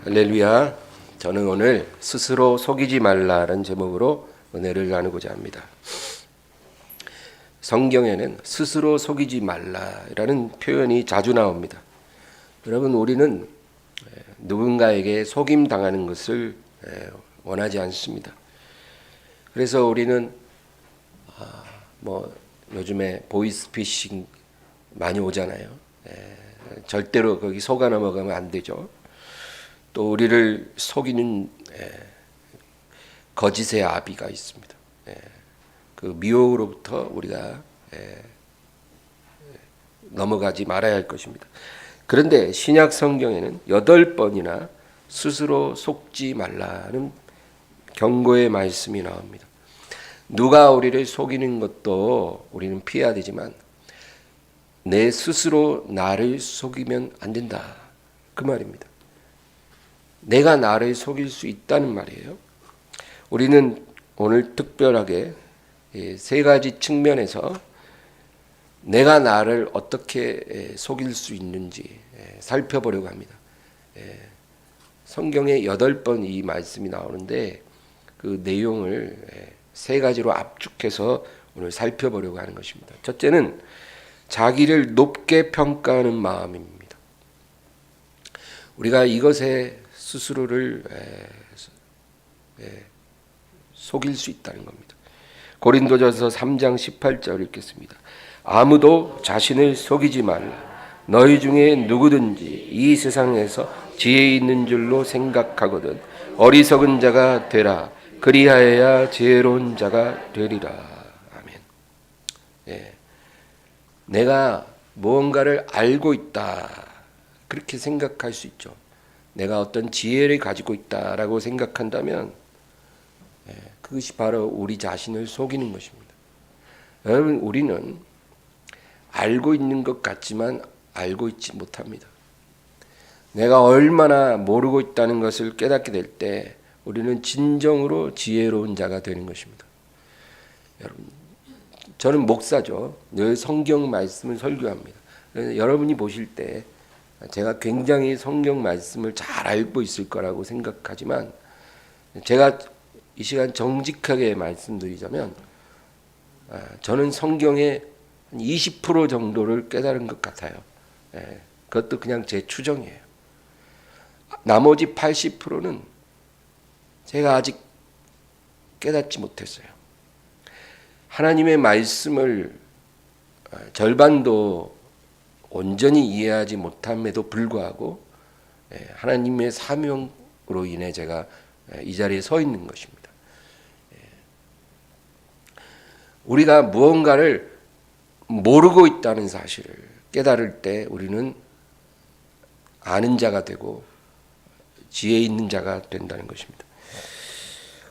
할렐루야. 저는 오늘 스스로 속이지 말라는 제목으로 은혜를 나누고자 합니다. 성경에는 스스로 속이지 말라라는 표현이 자주 나옵니다. 여러분, 우리는 누군가에게 속임 당하는 것을 원하지 않습니다. 그래서 우리는 요즘에 보이스피싱 많이 오잖아요. 절대로 거기 속아 넘어가면 안 되죠. 또 우리를 속이는 거짓의 아비가 있습니다. 그 미혹으로부터 우리가 넘어가지 말아야 할 것입니다. 그런데 신약 성경에는 8번이나 스스로 속지 말라는 경고의 말씀이 나옵니다. 누가 우리를 속이는 것도 우리는 피해야 되지만 내 스스로 나를 속이면 안 된다, 그 말입니다. 내가 나를 속일 수 있다는 말이에요. 우리는 오늘 특별하게 세 가지 측면에서 내가 나를 어떻게 속일 수 있는지 살펴보려고 합니다. 성경에 8번 이 말씀이 나오는데 그 내용을 세 가지로 압축해서 오늘 살펴보려고 하는 것입니다. 첫째는 자기를 높게 평가하는 마음입니다. 우리가 이것에 스스로를 속일 수 있다는 겁니다. 고린도전서 3장 18절 읽겠습니다. 아무도 자신을 속이지 말라. 너희 중에 누구든지 이 세상에서 지혜 있는 줄로 생각하거든 어리석은 자가 되라. 그리하여야 지혜로운 자가 되리라. 아멘. 내가 무언가를 알고 있다, 그렇게 생각할 수 있죠. 내가 어떤 지혜를 가지고 있다라고 생각한다면 그것이 바로 우리 자신을 속이는 것입니다. 여러분, 우리는 알고 있는 것 같지만 알고 있지 못합니다. 내가 얼마나 모르고 있다는 것을 깨닫게 될 때 우리는 진정으로 지혜로운 자가 되는 것입니다. 여러분, 저는 목사죠. 늘 성경 말씀을 설교합니다. 여러분이 보실 때 제가 굉장히 성경 말씀을 잘 알고 있을 거라고 생각하지만 제가 이 시간 정직하게 말씀드리자면 저는 성경의 한 20% 정도를 깨달은 것 같아요. 그것도 그냥 제 추정이에요. 나머지 80%는 제가 아직 깨닫지 못했어요. 하나님의 말씀을 절반도 온전히 이해하지 못함에도 불구하고 하나님의 사명으로 인해 제가 이 자리에 서 있는 것입니다. 우리가 무언가를 모르고 있다는 사실을 깨달을 때 우리는 아는 자가 되고 지혜 있는 자가 된다는 것입니다.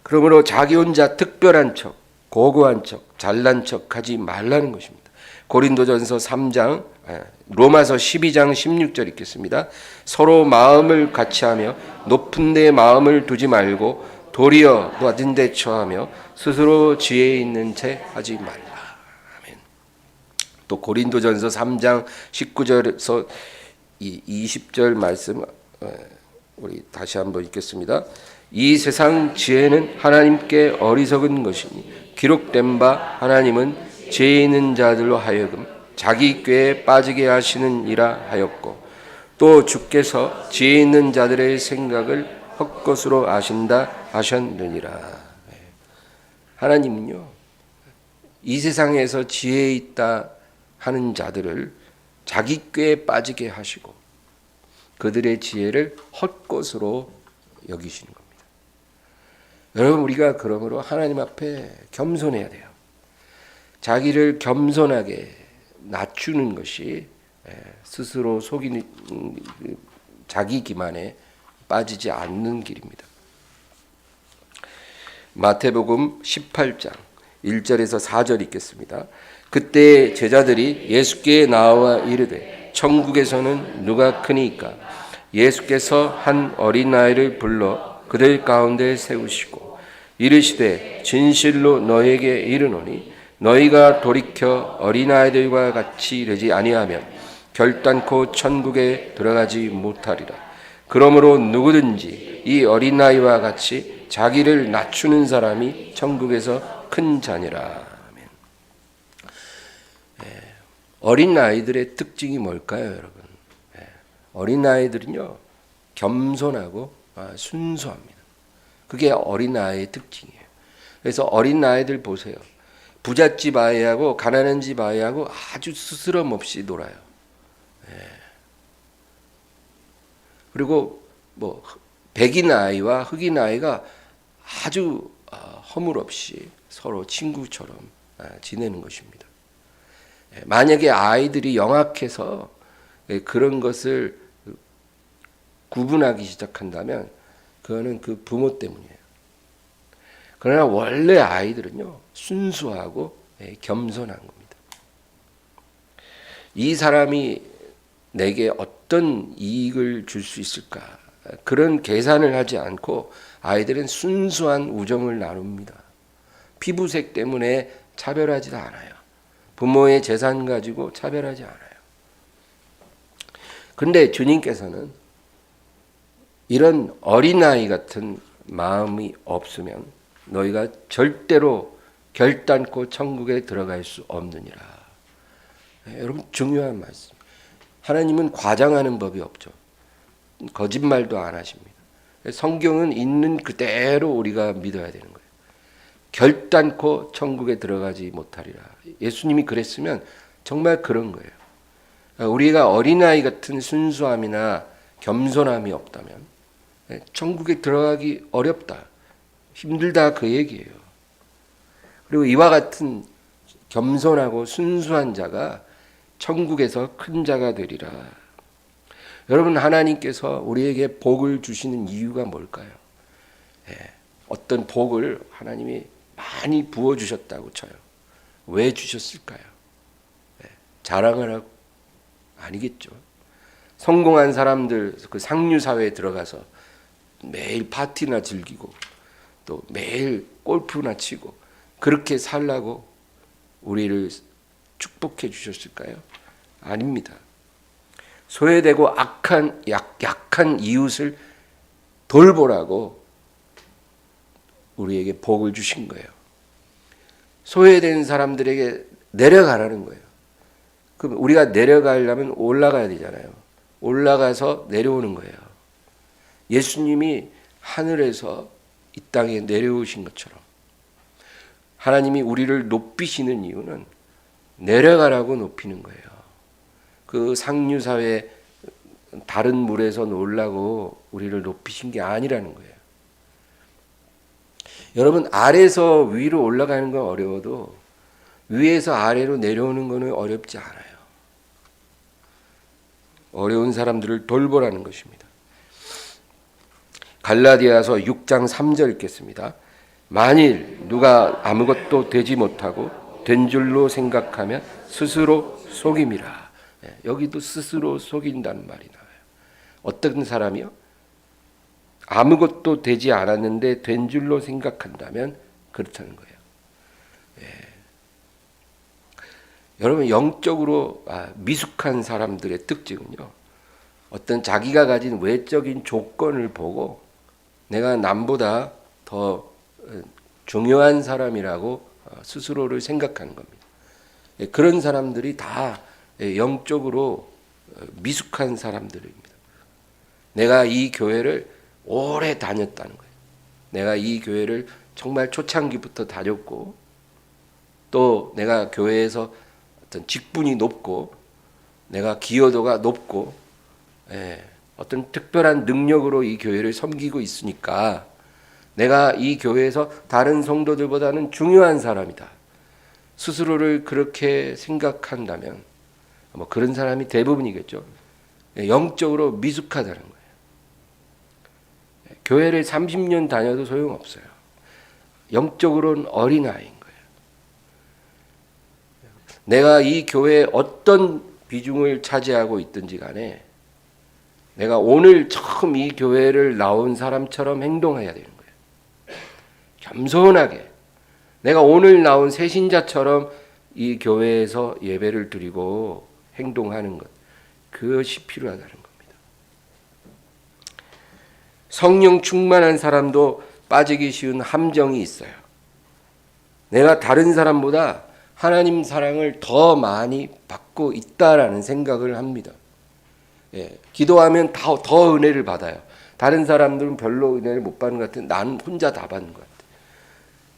그러므로 자기 혼자 특별한 척, 고고한 척, 잘난 척 하지 말라는 것입니다. 고린도전서 3장, 로마서 12장 16절 읽겠습니다. 서로 마음을 같이하며 높은 데 마음을 두지 말고 도리어 낮은 데 처하며 스스로 지혜 있는 채 하지 말라. 아멘. 또 고린도전서 3장 19절에서 20절 말씀 우리 다시 한번 읽겠습니다. 이 세상 지혜는 하나님께 어리석은 것이니 기록된 바 하나님은 지혜 있는 자들로 하여금 자기 꾀에 빠지게 하시는 이라 하였고 또 주께서 지혜 있는 자들의 생각을 헛것으로 아신다 하셨느니라. 하나님은요, 이 세상에서 지혜 있다 하는 자들을 자기 꾀에 빠지게 하시고 그들의 지혜를 헛것으로 여기시는 겁니다. 여러분, 우리가 그러므로 하나님 앞에 겸손해야 돼요. 자기를 겸손하게 낮추는 것이 스스로 속이는 자기 기만에 빠지지 않는 길입니다. 마태복음 18장 1절에서 4절 읽겠습니다. 그때 제자들이 예수께 나와 이르되 천국에서는 누가 크니까? 예수께서 한 어린아이를 불러 그들 가운데 세우시고 이르시되 진실로 너에게 이르노니 너희가 돌이켜 어린아이들과 같이 되지 아니하면 결단코 천국에 들어가지 못하리라. 그러므로 누구든지 이 어린아이와 같이 자기를 낮추는 사람이 천국에서 큰 자니라. 아멘. 어린아이들의 특징이 뭘까요, 여러분? 어린아이들은요, 겸손하고 순수합니다. 그게 어린아이의 특징이에요. 그래서 어린아이들 보세요. 부잣집 아이하고 가난한 집 아이하고 아주 스스럼 없이 놀아요. 그리고 뭐 백인 아이와 흑인 아이가 아주 허물없이 서로 친구처럼 지내는 것입니다. 만약에 아이들이 영악해서 그런 것을 구분하기 시작한다면 그거는 그 부모 때문이에요. 그러나 원래 아이들은요, 순수하고 겸손한 겁니다. 이 사람이 내게 어떤 이익을 줄 수 있을까? 그런 계산을 하지 않고 아이들은 순수한 우정을 나눕니다. 피부색 때문에 차별하지도 않아요. 부모의 재산 가지고 차별하지 않아요. 그런데 주님께서는 이런 어린아이 같은 마음이 없으면 너희가 절대로 결단코 천국에 들어갈 수 없느니라. 여러분, 중요한 말씀. 하나님은 과장하는 법이 없죠. 거짓말도 안 하십니다. 성경은 있는 그대로 우리가 믿어야 되는 거예요. 결단코 천국에 들어가지 못하리라. 예수님이 그랬으면 정말 그런 거예요. 우리가 어린아이 같은 순수함이나 겸손함이 없다면 천국에 들어가기 어렵다, 힘들다, 그 얘기예요. 그리고 이와 같은 겸손하고 순수한 자가 천국에서 큰 자가 되리라. 여러분, 하나님께서 우리에게 복을 주시는 이유가 뭘까요? 어떤 복을 하나님이 많이 부어주셨다고 쳐요. 왜 주셨을까요? 자랑을 하고? 아니겠죠. 성공한 사람들 그 상류사회에 들어가서 매일 파티나 즐기고 또 매일 골프나 치고 그렇게 살라고 우리를 축복해 주셨을까요? 아닙니다. 소외되고 약한 이웃을 돌보라고 우리에게 복을 주신 거예요. 소외된 사람들에게 내려가라는 거예요. 그럼 우리가 내려가려면 올라가야 되잖아요. 올라가서 내려오는 거예요. 예수님이 하늘에서 이 땅에 내려오신 것처럼 하나님이 우리를 높이시는 이유는 내려가라고 높이는 거예요. 그 상류사회 다른 물에서 놀라고 우리를 높이신 게 아니라는 거예요. 여러분, 아래에서 위로 올라가는 건 어려워도 위에서 아래로 내려오는 거는 어렵지 않아요. 어려운 사람들을 돌보라는 것입니다. 갈라디아서 6장 3절 읽겠습니다. 만일 누가 아무것도 되지 못하고 된 줄로 생각하면 스스로 속임이라. 여기도 스스로 속인다는 말이 나와요. 어떤 사람이요? 아무것도 되지 않았는데 된 줄로 생각한다면 그렇다는 거예요. 여러분, 영적으로 미숙한 사람들의 특징은요, 어떤 자기가 가진 외적인 조건을 보고 내가 남보다 더 중요한 사람이라고 스스로를 생각하는 겁니다. 그런 사람들이 다 영적으로 미숙한 사람들입니다. 내가 이 교회를 오래 다녔다는 거예요. 내가 이 교회를 정말 초창기부터 다녔고 또 내가 교회에서 어떤 직분이 높고 내가 기여도가 높고 어떤 특별한 능력으로 이 교회를 섬기고 있으니까 내가 이 교회에서 다른 성도들보다는 중요한 사람이다. 스스로를 그렇게 생각한다면 그런 사람이 대부분이겠죠. 영적으로 미숙하다는 거예요. 교회를 30년 다녀도 소용없어요. 영적으로는 어린아이인 거예요. 내가 이 교회에 어떤 비중을 차지하고 있든지 간에 내가 오늘 처음 이 교회를 나온 사람처럼 행동해야 되는 거예요. 겸손하게. 내가 오늘 나온 새신자처럼 이 교회에서 예배를 드리고 행동하는 것. 그것이 필요하다는 겁니다. 성령 충만한 사람도 빠지기 쉬운 함정이 있어요. 내가 다른 사람보다 하나님 사랑을 더 많이 받고 있다라는 생각을 합니다. 기도하면 더 은혜를 받아요. 다른 사람들은 별로 은혜를 못 받는 것 같은데 나는 혼자 다 받는 것 같아요.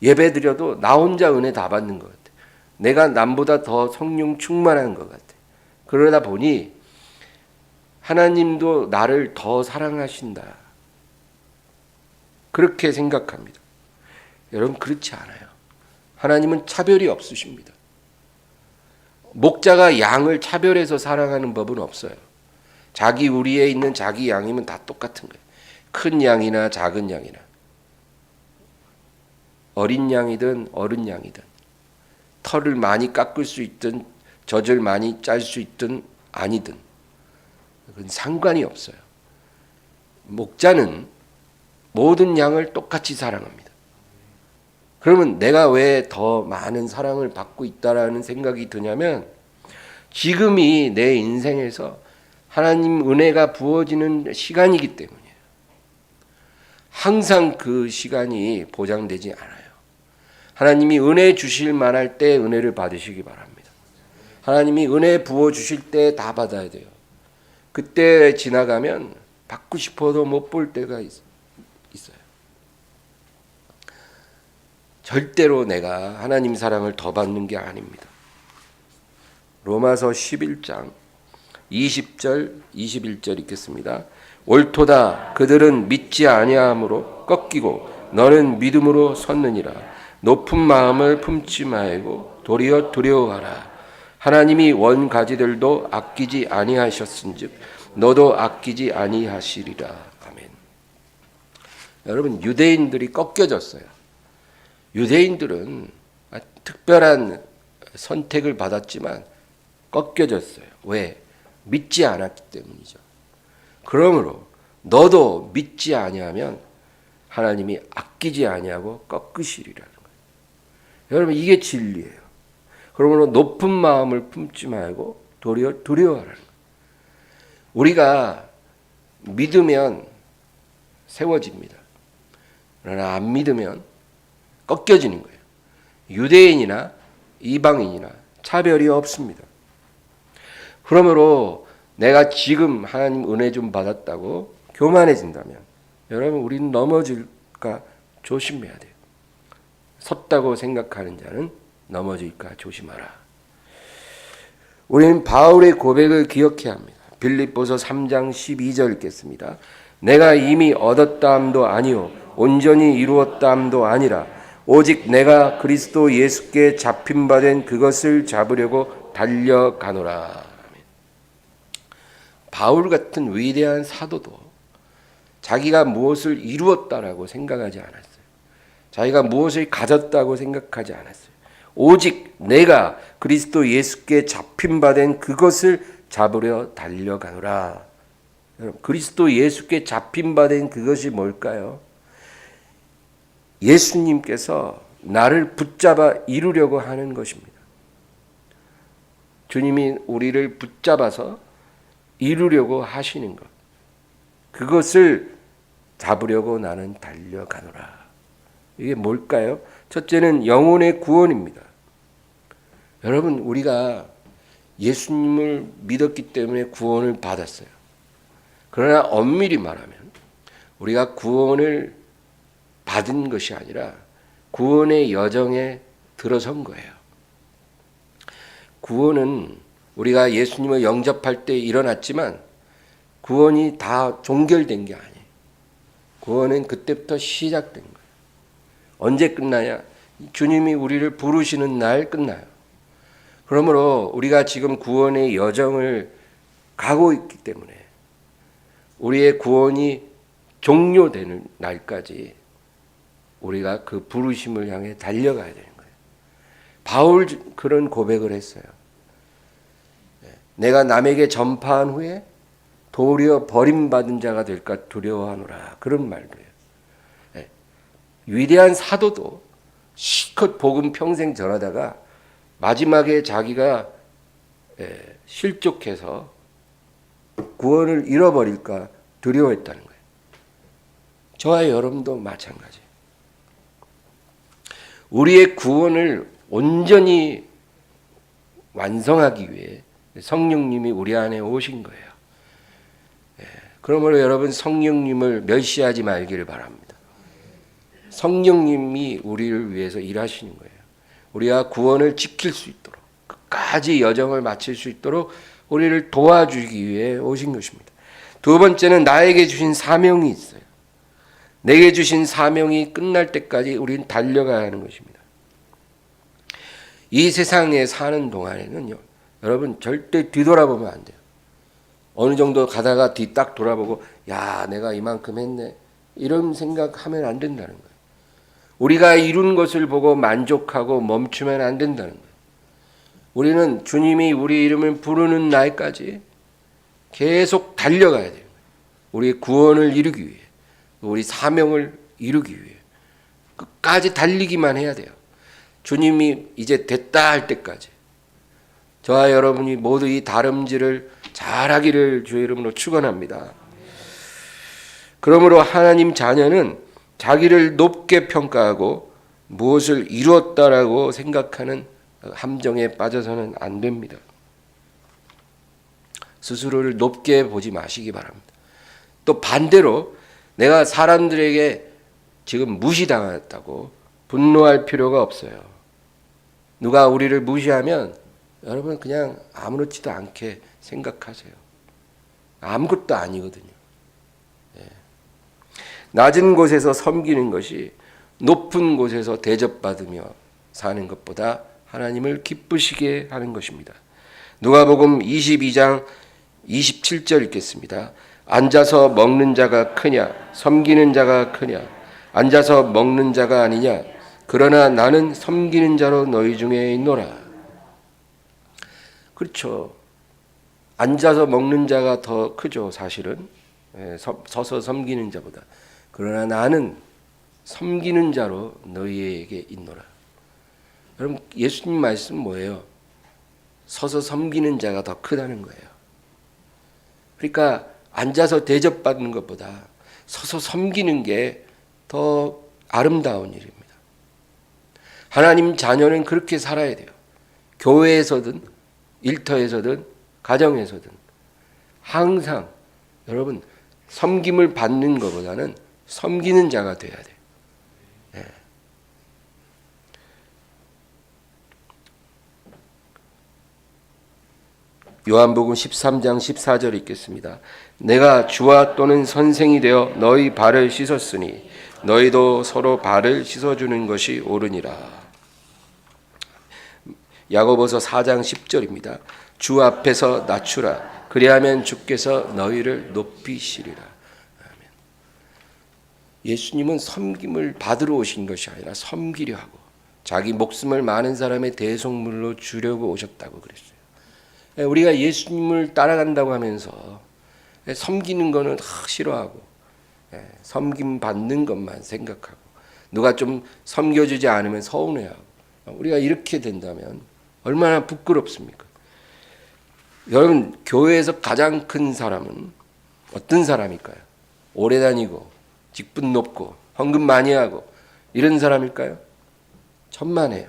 예배 드려도 나 혼자 은혜 다 받는 것 같아요. 내가 남보다 더 성령 충만한 것 같아요. 그러다 보니 하나님도 나를 더 사랑하신다. 그렇게 생각합니다. 여러분 그렇지 않아요. 하나님은 차별이 없으십니다. 목자가 양을 차별해서 사랑하는 법은 없어요. 자기 우리에 있는 자기 양이면 다 똑같은 거예요. 큰 양이나 작은 양이나 어린 양이든 어른 양이든 털을 많이 깎을 수 있든 젖을 많이 짤 수 있든 아니든 그건 상관이 없어요. 목자는 모든 양을 똑같이 사랑합니다. 그러면 내가 왜 더 많은 사랑을 받고 있다라는 생각이 드냐면 지금이 내 인생에서 하나님 은혜가 부어지는 시간이기 때문이에요. 항상 그 시간이 보장되지 않아요. 하나님이 은혜 주실 만할 때 은혜를 받으시기 바랍니다. 하나님이 은혜 부어 주실 때 다 받아야 돼요. 그때 지나가면 받고 싶어도 못 볼 때가 있어요. 절대로 내가 하나님 사랑을 더 받는 게 아닙니다. 로마서 11장 20절 21절 읽겠습니다. 옳도다 그들은 믿지 아니함으로 꺾이고 너는 믿음으로 섰느니라. 높은 마음을 품지 말고 도리어 두려워하라. 하나님이 원 가지들도 아끼지 아니하셨은즉 너도 아끼지 아니하시리라. 아멘. 여러분 유대인들이 꺾여졌어요. 유대인들은 특별한 선택을 받았지만 꺾여졌어요. 왜? 믿지 않았기 때문이죠. 그러므로 너도 믿지 아니하면 하나님이 아끼지 아니하고 꺾으시리라는 거예요. 여러분 이게 진리예요. 그러므로 높은 마음을 품지 말고 도리어 두려워하라는 거예요. 우리가 믿으면 세워집니다. 그러나 안 믿으면 꺾여지는 거예요. 유대인이나 이방인이나 차별이 없습니다. 그러므로 내가 지금 하나님 은혜 좀 받았다고 교만해진다면 여러분 우리는 넘어질까 조심해야 돼요. 섰다고 생각하는 자는 넘어질까 조심하라. 우리는 바울의 고백을 기억해야 합니다. 빌립보서 3장 12절 읽겠습니다. 내가 이미 얻었다함도 아니요 온전히 이루었다함도 아니라 오직 내가 그리스도 예수께 잡힌 바 된 그것을 잡으려고 달려가노라. 바울 같은 위대한 사도도 자기가 무엇을 이루었다라고 생각하지 않았어요. 자기가 무엇을 가졌다고 생각하지 않았어요. 오직 내가 그리스도 예수께 잡힌 바 된 그것을 잡으려 달려가노라. 여러분, 그리스도 예수께 잡힌 바 된 그것이 뭘까요? 예수님께서 나를 붙잡아 이루려고 하는 것입니다. 주님이 우리를 붙잡아서 이루려고 하시는 것. 그것을 잡으려고 나는 달려가노라. 이게 뭘까요? 첫째는 영혼의 구원입니다. 여러분 우리가 예수님을 믿었기 때문에 구원을 받았어요. 그러나 엄밀히 말하면 우리가 구원을 받은 것이 아니라 구원의 여정에 들어선 거예요. 구원은 우리가 예수님을 영접할 때 일어났지만 구원이 다 종결된 게 아니에요. 구원은 그때부터 시작된 거예요. 언제 끝나냐? 주님이 우리를 부르시는 날 끝나요. 그러므로 우리가 지금 구원의 여정을 가고 있기 때문에 우리의 구원이 종료되는 날까지 우리가 그 부르심을 향해 달려가야 되는 거예요. 바울 그런 고백을 했어요. 내가 남에게 전파한 후에 도리어 버림받은 자가 될까 두려워하노라. 그런 말도 해요. 위대한 사도도 실컷 복음 평생 전하다가 마지막에 자기가 실족해서 구원을 잃어버릴까 두려워했다는 거예요. 저와 여러분도 마찬가지예요. 우리의 구원을 온전히 완성하기 위해 성령님이 우리 안에 오신 거예요. 그러므로 여러분 성령님을 멸시하지 말기를 바랍니다. 성령님이 우리를 위해서 일하시는 거예요. 우리가 구원을 지킬 수 있도록 끝까지 여정을 마칠 수 있도록 우리를 도와주기 위해 오신 것입니다. 두 번째는 나에게 주신 사명이 있어요. 내게 주신 사명이 끝날 때까지 우리는 달려가야 하는 것입니다. 이 세상에 사는 동안에는요, 여러분 절대 뒤돌아보면 안 돼요. 어느 정도 가다가 뒤 딱 돌아보고 야 내가 이만큼 했네 이런 생각하면 안 된다는 거예요. 우리가 이룬 것을 보고 만족하고 멈추면 안 된다는 거예요. 우리는 주님이 우리 이름을 부르는 날까지 계속 달려가야 돼요. 우리의 구원을 이루기 위해, 우리 사명을 이루기 위해 끝까지 달리기만 해야 돼요. 주님이 이제 됐다 할 때까지. 저와 여러분이 모두 이 다름질을 잘하기를 주의 이름으로 축원합니다. 그러므로 하나님 자녀는 자기를 높게 평가하고 무엇을 이루었다라고 생각하는 함정에 빠져서는 안 됩니다. 스스로를 높게 보지 마시기 바랍니다. 또 반대로 내가 사람들에게 지금 무시당했다고 분노할 필요가 없어요. 누가 우리를 무시하면 여러분 그냥 아무렇지도 않게 생각하세요. 아무것도 아니거든요. 낮은 곳에서 섬기는 것이 높은 곳에서 대접받으며 사는 것보다 하나님을 기쁘시게 하는 것입니다. 누가복음 22장 27절 읽겠습니다. 앉아서 먹는 자가 크냐 섬기는 자가 크냐 앉아서 먹는 자가 아니냐 그러나 나는 섬기는 자로 너희 중에 있노라. 그렇죠. 앉아서 먹는 자가 더 크죠, 사실은. 서서 섬기는 자보다. 그러나 나는 섬기는 자로 너희에게 있노라. 여러분, 예수님 말씀 뭐예요? 서서 섬기는 자가 더 크다는 거예요. 그러니까 앉아서 대접받는 것보다 서서 섬기는 게 더 아름다운 일입니다. 하나님 자녀는 그렇게 살아야 돼요. 교회에서든 일터에서든 가정에서든 항상 여러분 섬김을 받는 것보다는 섬기는 자가 돼야 돼요. 네. 요한복음 13장 14절 읽겠습니다. 내가 주와 또는 선생이 되어 너희 발을 씻었으니 너희도 서로 발을 씻어주는 것이 옳으니라. 야고보서 4장 10절입니다. 주 앞에서 낮추라. 그리하면 주께서 너희를 높이시리라. 아멘. 예수님은 섬김을 받으러 오신 것이 아니라 섬기려 하고 자기 목숨을 많은 사람의 대속물로 주려고 오셨다고 그랬어요. 우리가 예수님을 따라간다고 하면서 섬기는 거는 싫어하고 섬김 받는 것만 생각하고 누가 좀 섬겨주지 않으면 서운해하고 우리가 이렇게 된다면 얼마나 부끄럽습니까? 여러분 교회에서 가장 큰 사람은 어떤 사람일까요? 오래 다니고 직분 높고 헌금 많이 하고 이런 사람일까요? 천만에요.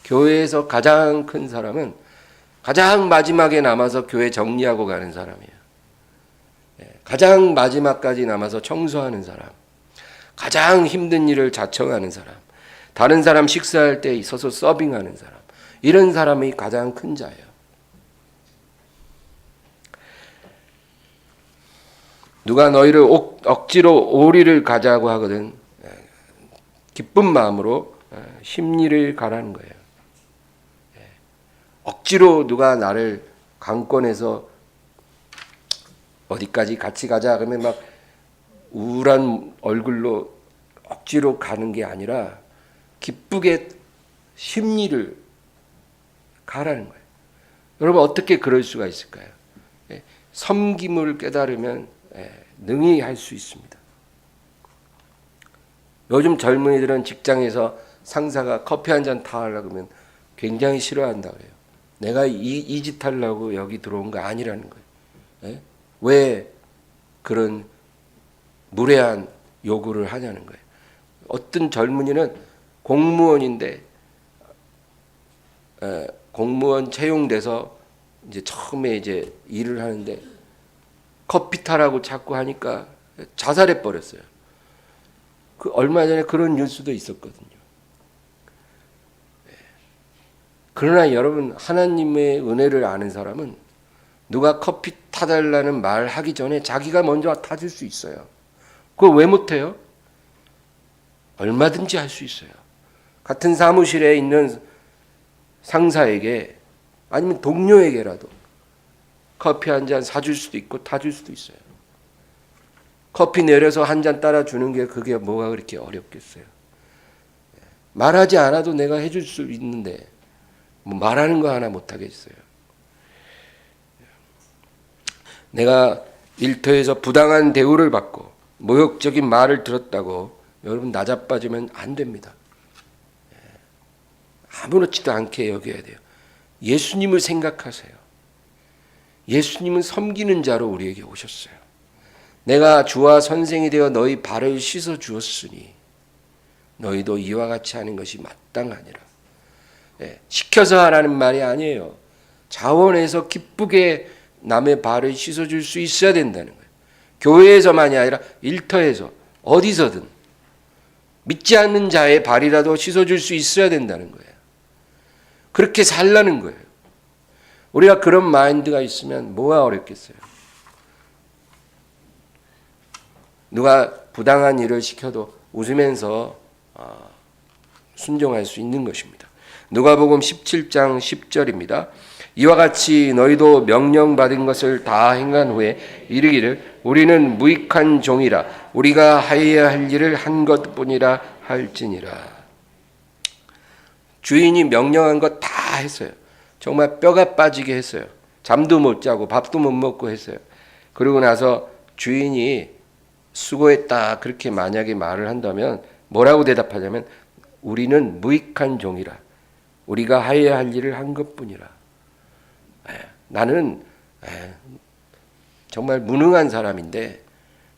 교회에서 가장 큰 사람은 가장 마지막에 남아서 교회 정리하고 가는 사람이에요. 가장 마지막까지 남아서 청소하는 사람, 가장 힘든 일을 자청하는 사람, 다른 사람 식사할 때 있어서 서빙하는 사람, 이런 사람이 가장 큰 자예요. 누가 너희를 억지로 오리를 가자고 하거든 기쁜 마음으로 심리를 가라는 거예요. 억지로 누가 나를 강권해서 어디까지 같이 가자 그러면 막 우울한 얼굴로 억지로 가는 게 아니라 기쁘게 심리를 가라는 거예요. 여러분 어떻게 그럴 수가 있을까요? 섬김을 깨달으면 능히 할 수 있습니다. 요즘 젊은이들은 직장에서 상사가 커피 한 잔 타하려고 하면 굉장히 싫어한다 그래요. 내가 이 짓 하려고 여기 들어온 거 아니라는 거예요. 왜 그런 무례한 요구를 하냐는 거예요. 어떤 젊은이는 공무원인데 공무원 채용돼서 이제 처음에 이제 일을 하는데 커피 타라고 자꾸 하니까 자살해 버렸어요. 그 얼마 전에 그런 뉴스도 있었거든요. 그러나 여러분, 하나님의 은혜를 아는 사람은 누가 커피 타달라는 말 하기 전에 자기가 먼저 타줄 수 있어요. 그걸 왜 못해요? 얼마든지 할 수 있어요. 같은 사무실에 있는 상사에게 아니면 동료에게라도 커피 한 잔 사줄 수도 있고 타줄 수도 있어요. 커피 내려서 한 잔 따라주는 게 그게 뭐가 그렇게 어렵겠어요. 말하지 않아도 내가 해줄 수 있는데 뭐 말하는 거 하나 못하겠어요. 내가 일터에서 부당한 대우를 받고 모욕적인 말을 들었다고 여러분 나자빠지면 안 됩니다. 아무렇지도 않게 여겨야 돼요. 예수님을 생각하세요. 예수님은 섬기는 자로 우리에게 오셨어요. 내가 주와 선생이 되어 너희 발을 씻어 주었으니 너희도 이와 같이 하는 것이 마땅하니라. 시켜서 하라는 말이 아니에요. 자원해서 기쁘게 남의 발을 씻어줄 수 있어야 된다는 거예요. 교회에서만이 아니라 일터에서 어디서든 믿지 않는 자의 발이라도 씻어줄 수 있어야 된다는 거예요. 그렇게 살라는 거예요. 우리가 그런 마인드가 있으면 뭐가 어렵겠어요. 누가 부당한 일을 시켜도 웃으면서 순종할 수 있는 것입니다. 누가복음 17장 10절입니다. 이와 같이 너희도 명령받은 것을 다 행한 후에 이르기를 우리는 무익한 종이라 우리가 하여야 할 일을 한 것뿐이라 할지니라. 주인이 명령한 것 다 했어요. 정말 뼈가 빠지게 했어요. 잠도 못 자고 밥도 못 먹고 했어요. 그러고 나서 주인이 수고했다 그렇게 만약에 말을 한다면 뭐라고 대답하냐면 우리는 무익한 종이라 우리가 하여야 할 일을 한 것뿐이라. 나는 정말 무능한 사람인데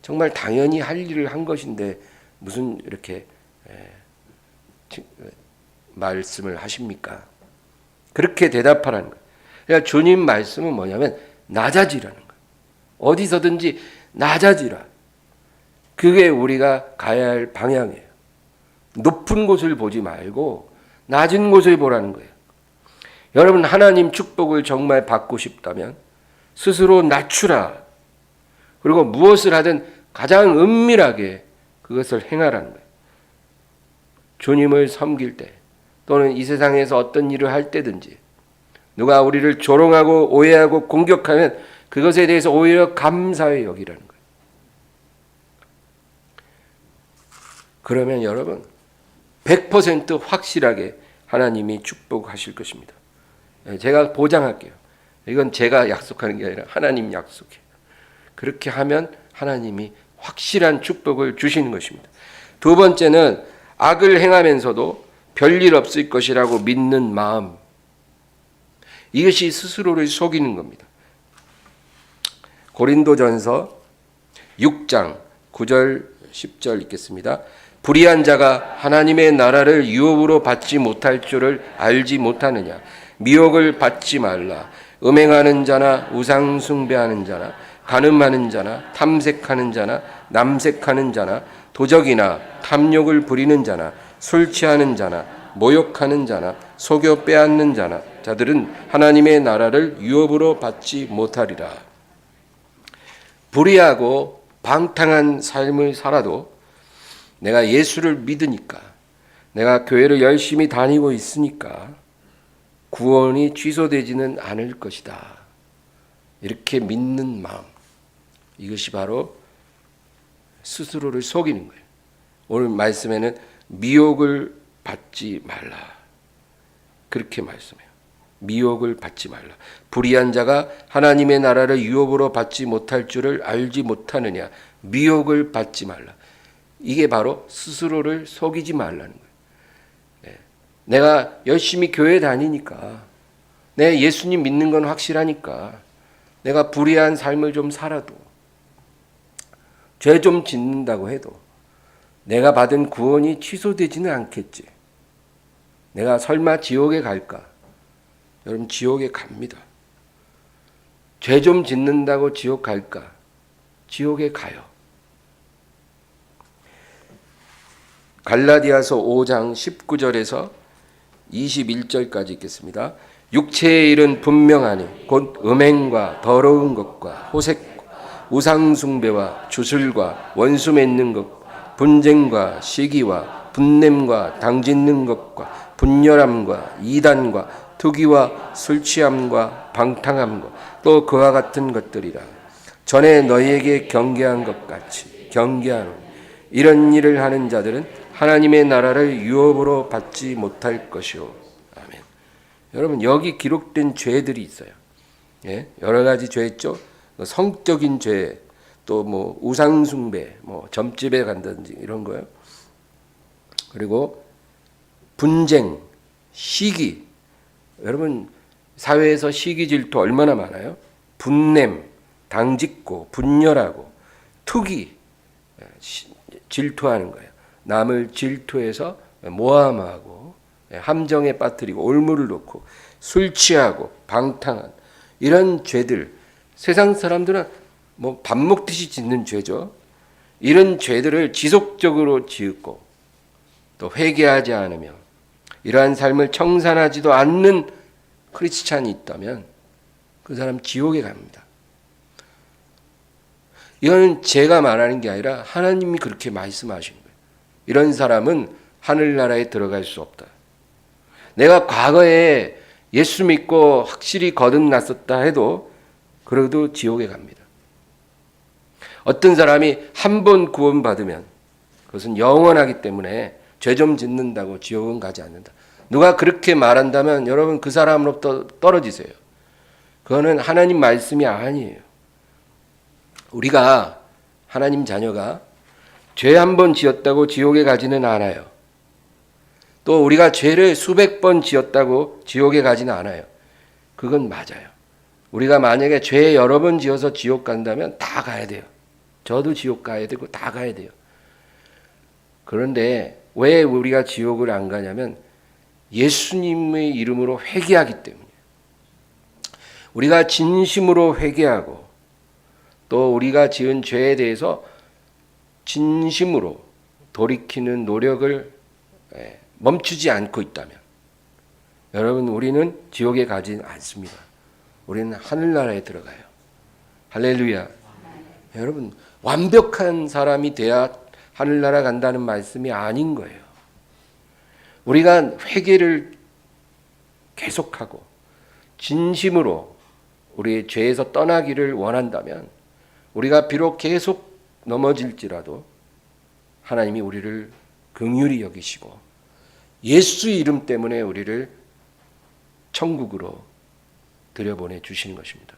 정말 당연히 할 일을 한 것인데 무슨 이렇게 말씀을 하십니까? 그렇게 대답하라는 거예요. 그러니까 주님 말씀은 뭐냐면 낮아지라는 거예요. 어디서든지 낮아지라. 그게 우리가 가야 할 방향이에요. 높은 곳을 보지 말고 낮은 곳을 보라는 거예요. 여러분 하나님 축복을 정말 받고 싶다면 스스로 낮추라. 그리고 무엇을 하든 가장 은밀하게 그것을 행하라는 거예요. 주님을 섬길 때 또는 이 세상에서 어떤 일을 할 때든지 누가 우리를 조롱하고 오해하고 공격하면 그것에 대해서 오히려 감사히 여기라는 거예요. 그러면 여러분 100% 확실하게 하나님이 축복하실 것입니다. 제가 보장할게요. 이건 제가 약속하는 게 아니라 하나님 약속이에요. 그렇게 하면 하나님이 확실한 축복을 주시는 것입니다. 두 번째는 악을 행하면서도 별일 없을 것이라고 믿는 마음. 이것이 스스로를 속이는 겁니다. 고린도전서 6장 9절 10절 읽겠습니다. 불의한 자가 하나님의 나라를 유업으로 받지 못할 줄을 알지 못하느냐. 미혹을 받지 말라. 음행하는 자나 우상 숭배하는 자나 간음하는 자나 탐색하는 자나 남색하는 자나 도적이나 탐욕을 부리는 자나 술 취하는 자나 모욕하는 자나 속여 빼앗는 자들은 하나님의 나라를 유업으로 받지 못하리라. 불의하고 방탕한 삶을 살아도 내가 예수를 믿으니까 내가 교회를 열심히 다니고 있으니까 구원이 취소되지는 않을 것이다. 이렇게 믿는 마음. 이것이 바로 스스로를 속이는 거예요. 오늘 말씀에는 미혹을 받지 말라. 그렇게 말씀해요. 미혹을 받지 말라. 불의한 자가 하나님의 나라를 유업으로 받지 못할 줄을 알지 못하느냐. 미혹을 받지 말라. 이게 바로 스스로를 속이지 말라는 거예요. 내가 열심히 교회 다니니까 내 예수님 믿는 건 확실하니까 내가 불의한 삶을 좀 살아도 죄 좀 짓는다고 해도 내가 받은 구원이 취소되지는 않겠지. 내가 설마 지옥에 갈까? 여러분, 지옥에 갑니다. 죄 좀 짓는다고 지옥 갈까? 지옥에 가요. 갈라디아서 5장 19절에서 21절까지 읽겠습니다. 육체의 일은 분명하니 곧 음행과 더러운 것과 호색과 우상숭배와 주술과 원수 맺는 것, 분쟁과 시기와 분냄과 당짓는 것과 분열함과 이단과 투기와 술취함과 방탕함과 또 그와 같은 것들이라. 전에 너희에게 경계한 것 같이 경계하노니 이런 일을 하는 자들은 하나님의 나라를 유업으로 받지 못할 것이오. 아멘. 여러분, 여기 기록된 죄들이 있어요. 예? 여러 가지 죄 있죠. 성적인 죄, 또 뭐 우상숭배, 뭐 점집에 간다든지 이런 거요. 그리고 분쟁, 시기. 여러분, 사회에서 시기 질투 얼마나 많아요? 분냄, 당짓고 분열하고 투기, 질투하는 거예요. 남을 질투해서 모함하고 함정에 빠뜨리고 올무를 놓고 술 취하고 방탕한 이런 죄들, 세상 사람들은 뭐 밥 먹듯이 짓는 죄죠. 이런 죄들을 지속적으로 지었고 또 회개하지 않으며 이러한 삶을 청산하지도 않는 크리스찬이 있다면 그 사람 지옥에 갑니다. 이거는 제가 말하는 게 아니라 하나님이 그렇게 말씀하신 거예요. 이런 사람은 하늘나라에 들어갈 수 없다. 내가 과거에 예수 믿고 확실히 거듭났었다 해도 그래도 지옥에 갑니다. 어떤 사람이 한 번 구원받으면 그것은 영원하기 때문에 죄 좀 짓는다고 지옥은 가지 않는다. 누가 그렇게 말한다면 여러분 그 사람으로부터 떨어지세요. 그거는 하나님 말씀이 아니에요. 우리가 하나님 자녀가 죄 한 번 지었다고 지옥에 가지는 않아요. 또 우리가 죄를 수백 번 지었다고 지옥에 가지는 않아요. 그건 맞아요. 우리가 만약에 죄 여러 번 지어서 지옥 간다면 다 가야 돼요. 저도 지옥 가야 되고 다 가야 돼요. 그런데 왜 우리가 지옥을 안 가냐면 예수님의 이름으로 회개하기 때문이에요. 우리가 진심으로 회개하고 또 우리가 지은 죄에 대해서 진심으로 돌이키는 노력을 멈추지 않고 있다면 여러분 우리는 지옥에 가지 않습니다. 우리는 하늘나라에 들어가요. 할렐루야. 여러분 완벽한 사람이 돼야 하늘나라 간다는 말씀이 아닌 거예요. 우리가 회개를 계속하고 진심으로 우리의 죄에서 떠나기를 원한다면 우리가 비록 계속 넘어질지라도 하나님이 우리를 긍휼히 여기시고 예수 이름 때문에 우리를 천국으로 들여보내 주시는 것입니다.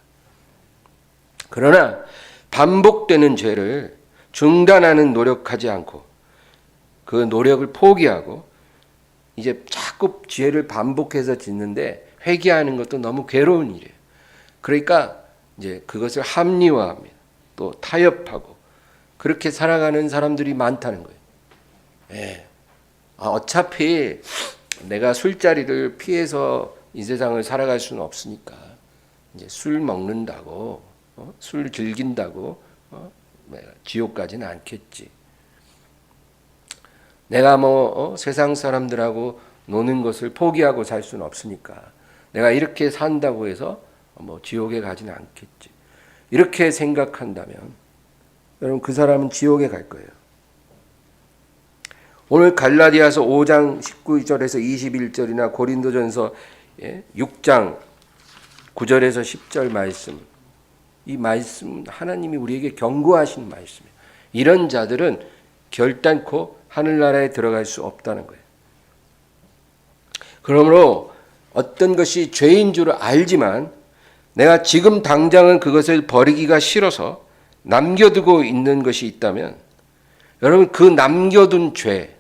그러나 반복되는 죄를 중단하는 노력하지 않고 그 노력을 포기하고 이제 자꾸 죄를 반복해서 짓는데 회개하는 것도 너무 괴로운 일이에요. 그러니까 이제 그것을 합리화합니다. 또 타협하고 그렇게 살아가는 사람들이 많다는 거예요. 예. 어차피 내가 술자리를 피해서 이 세상을 살아갈 수는 없으니까 이제 술 먹는다고 술 즐긴다고 지옥 가지는 않겠지. 내가 세상 사람들하고 노는 것을 포기하고 살 수는 없으니까 내가 이렇게 산다고 해서 지옥에 가지는 않겠지. 이렇게 생각한다면 여러분 그 사람은 지옥에 갈 거예요. 오늘 갈라디아서 5장 19절에서 21절이나 고린도전서 6장 9절에서 10절 말씀, 이 말씀 하나님이 우리에게 경고하시는 말씀이에요. 이런 자들은 결단코 하늘나라에 들어갈 수 없다는 거예요. 그러므로 어떤 것이 죄인 줄 알지만 내가 지금 당장은 그것을 버리기가 싫어서 남겨두고 있는 것이 있다면 여러분 그 남겨둔 죄,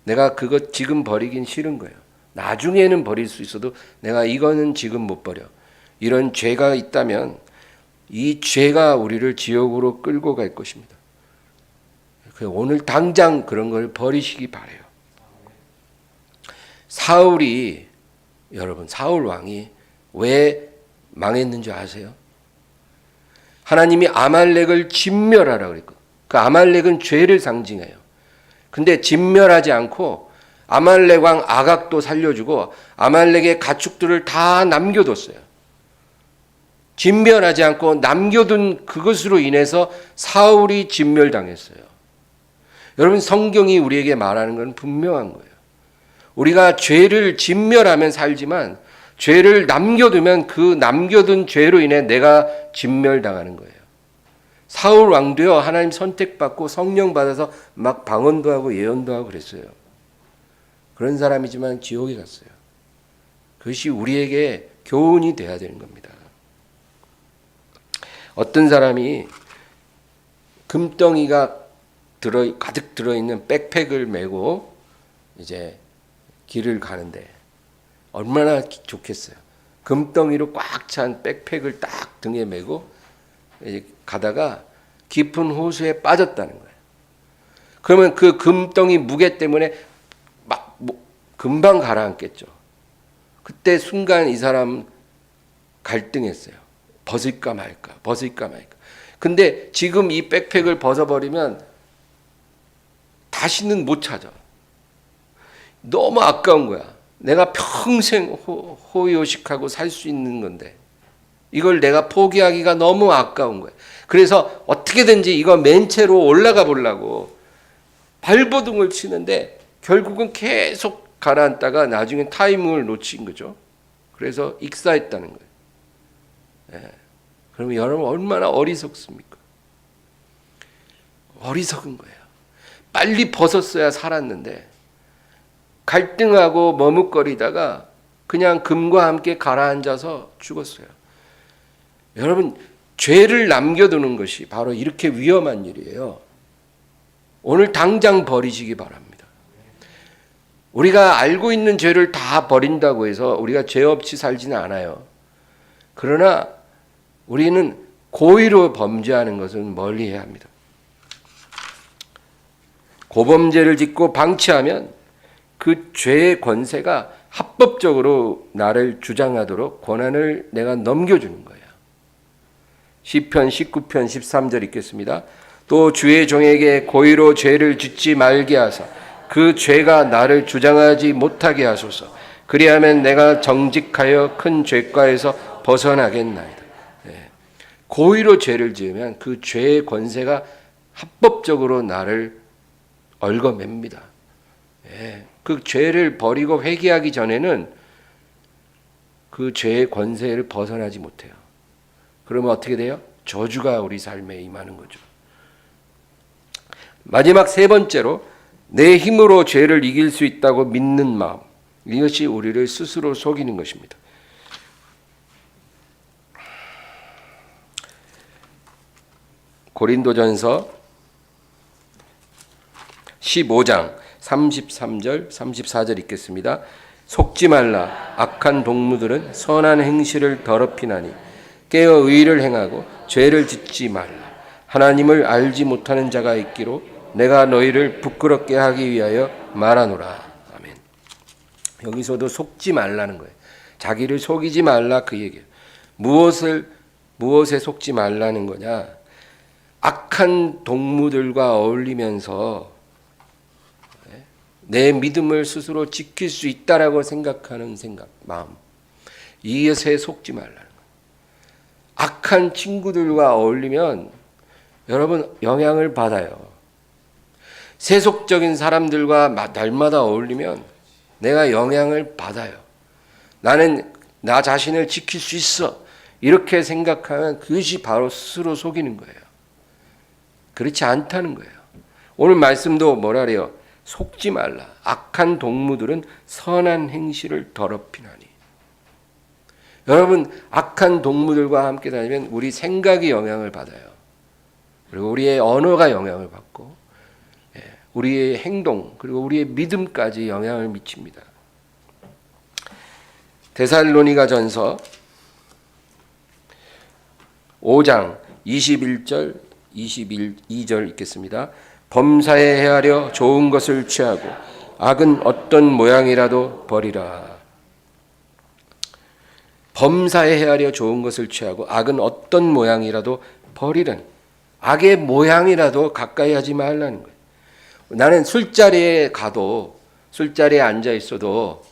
내가 그것 지금 버리긴 싫은 거예요. 나중에는 버릴 수 있어도 내가 이거는 지금 못 버려. 이런 죄가 있다면 이 죄가 우리를 지옥으로 끌고 갈 것입니다. 오늘 당장 그런 걸 버리시기 바래요. 사울이 여러분 사울 왕이 왜 망했는 줄 아세요? 하나님이 아말렉을 진멸하라 그랬고 그 아말렉은 죄를 상징해요. 근데 진멸하지 않고 아말렉 왕 아각도 살려주고 아말렉의 가축들을 다 남겨뒀어요. 진멸하지 않고 남겨둔 그것으로 인해서 사울이 진멸당했어요. 여러분 성경이 우리에게 말하는 건 분명한 거예요. 우리가 죄를 진멸하면 살지만 죄를 남겨두면 그 남겨둔 죄로 인해 내가 진멸당하는 거예요. 사울 왕도요 하나님 선택받고 성령 받아서 막 방언도 하고 예언도 하고 그랬어요. 그런 사람이지만 지옥에 갔어요. 그것이 우리에게 교훈이 돼야 되는 겁니다. 어떤 사람이 금덩이가 가득 들어있는 백팩을 메고 이제 길을 가는데 얼마나 좋겠어요. 금덩이로 꽉 찬 백팩을 딱 등에 메고 가다가 깊은 호수에 빠졌다는 거예요. 그러면 그 금덩이 무게 때문에 막 금방 가라앉겠죠. 그때 순간 이 사람 갈등했어요. 벗을까 말까, 벗을까 말까. 근데 지금 이 백팩을 벗어버리면 다시는 못 찾아. 너무 아까운 거야. 내가 평생 호의호식하고 살 수 있는 건데 이걸 내가 포기하기가 너무 아까운 거야. 그래서 어떻게든지 이거 맨 채로 올라가 보려고 발버둥을 치는데 결국은 계속 가라앉다가 나중에 타이밍을 놓친 거죠. 그래서 익사했다는 거예요. 예. 그러면 여러분 얼마나 어리석습니까? 어리석은 거예요. 빨리 벗었어야 살았는데 갈등하고 머뭇거리다가 그냥 금과 함께 가라앉아서 죽었어요. 여러분 죄를 남겨두는 것이 바로 이렇게 위험한 일이에요. 오늘 당장 버리시기 바랍니다. 우리가 알고 있는 죄를 다 버린다고 해서 우리가 죄 없이 살지는 않아요. 그러나 우리는 고의로 범죄하는 것은 멀리해야 합니다. 고범죄를 짓고 방치하면 그 죄의 권세가 합법적으로 나를 주장하도록 권한을 내가 넘겨주는 거예요. 시편 19편 13절 읽겠습니다. 또 주의 종에게 고의로 죄를 짓지 말게 하사 그 죄가 나를 주장하지 못하게 하소서. 그리하면 내가 정직하여 큰 죄과에서 벗어나겠나이다. 네. 고의로 죄를 지으면 그 죄의 권세가 합법적으로 나를 얽어맵니다. 네. 그 죄를 버리고 회개하기 전에는 그 죄의 권세를 벗어나지 못해요. 그러면 어떻게 돼요? 저주가 우리 삶에 임하는 거죠. 마지막 세 번째로 내 힘으로 죄를 이길 수 있다고 믿는 마음. 이것이 우리를 스스로 속이는 것입니다. 고린도전서 15장 33절 34절 읽겠습니다. 속지 말라. 악한 동무들은 선한 행실을 더럽히나니 깨어 의를 행하고 죄를 짓지 말라. 하나님을 알지 못하는 자가 있기로 내가 너희를 부끄럽게 하기 위하여 말하노라. 아멘. 여기서도 속지 말라는 거예요. 자기를 속이지 말라 그 얘기예요. 무엇에 속지 말라는 거냐? 악한 동무들과 어울리면서 내 믿음을 스스로 지킬 수 있다라고 생각하는 마음. 이것에 속지 말라는 거예요. 악한 친구들과 어울리면 여러분 영향을 받아요. 세속적인 사람들과 날마다 어울리면 내가 영향을 받아요. 나는 나 자신을 지킬 수 있어. 이렇게 생각하면 그것이 바로 스스로 속이는 거예요. 그렇지 않다는 거예요. 오늘 말씀도 뭐라 그래요? 속지 말라. 악한 동무들은 선한 행실을 더럽히나니. 여러분 악한 동무들과 함께 다니면 우리 생각이 영향을 받아요. 그리고 우리의 언어가 영향을 받고 우리의 행동 그리고 우리의 믿음까지 영향을 미칩니다. 데살로니가전서 5장 21절 22절 읽겠습니다. 범사에 헤아려 좋은 것을 취하고 악은 어떤 모양이라도 버리라. 범사에 헤아려 좋은 것을 취하고 악은 어떤 모양이라도 버리라는, 악의 모양이라도 가까이 하지 말라는 거예요. 나는 술자리에 가도, 술자리에 앉아 있어도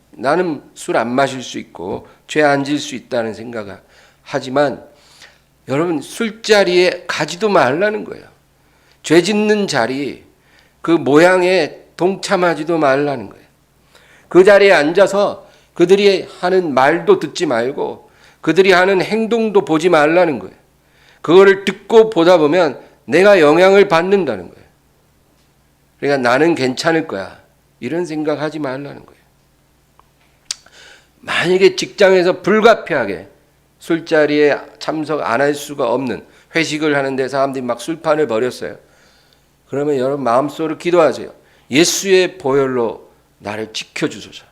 나는 술 안 마실 수 있고 죄 안 질 수 있다는 생각을 하지만 여러분, 술자리에 가지도 말라는 거예요. 죄 짓는 자리, 그 모양에 동참하지도 말라는 거예요. 그 자리에 앉아서 그들이 하는 말도 듣지 말고 그들이 하는 행동도 보지 말라는 거예요. 그거를 듣고 보다 보면 내가 영향을 받는다는 거예요. 그러니까 나는 괜찮을 거야, 이런 생각하지 말라는 거예요. 만약에 직장에서 불가피하게 술자리에 참석 안 할 수가 없는, 회식을 하는데 사람들이 막 술판을 벌였어요. 그러면 여러분 마음속으로 기도하세요. 예수의 보혈로 나를 지켜주소서.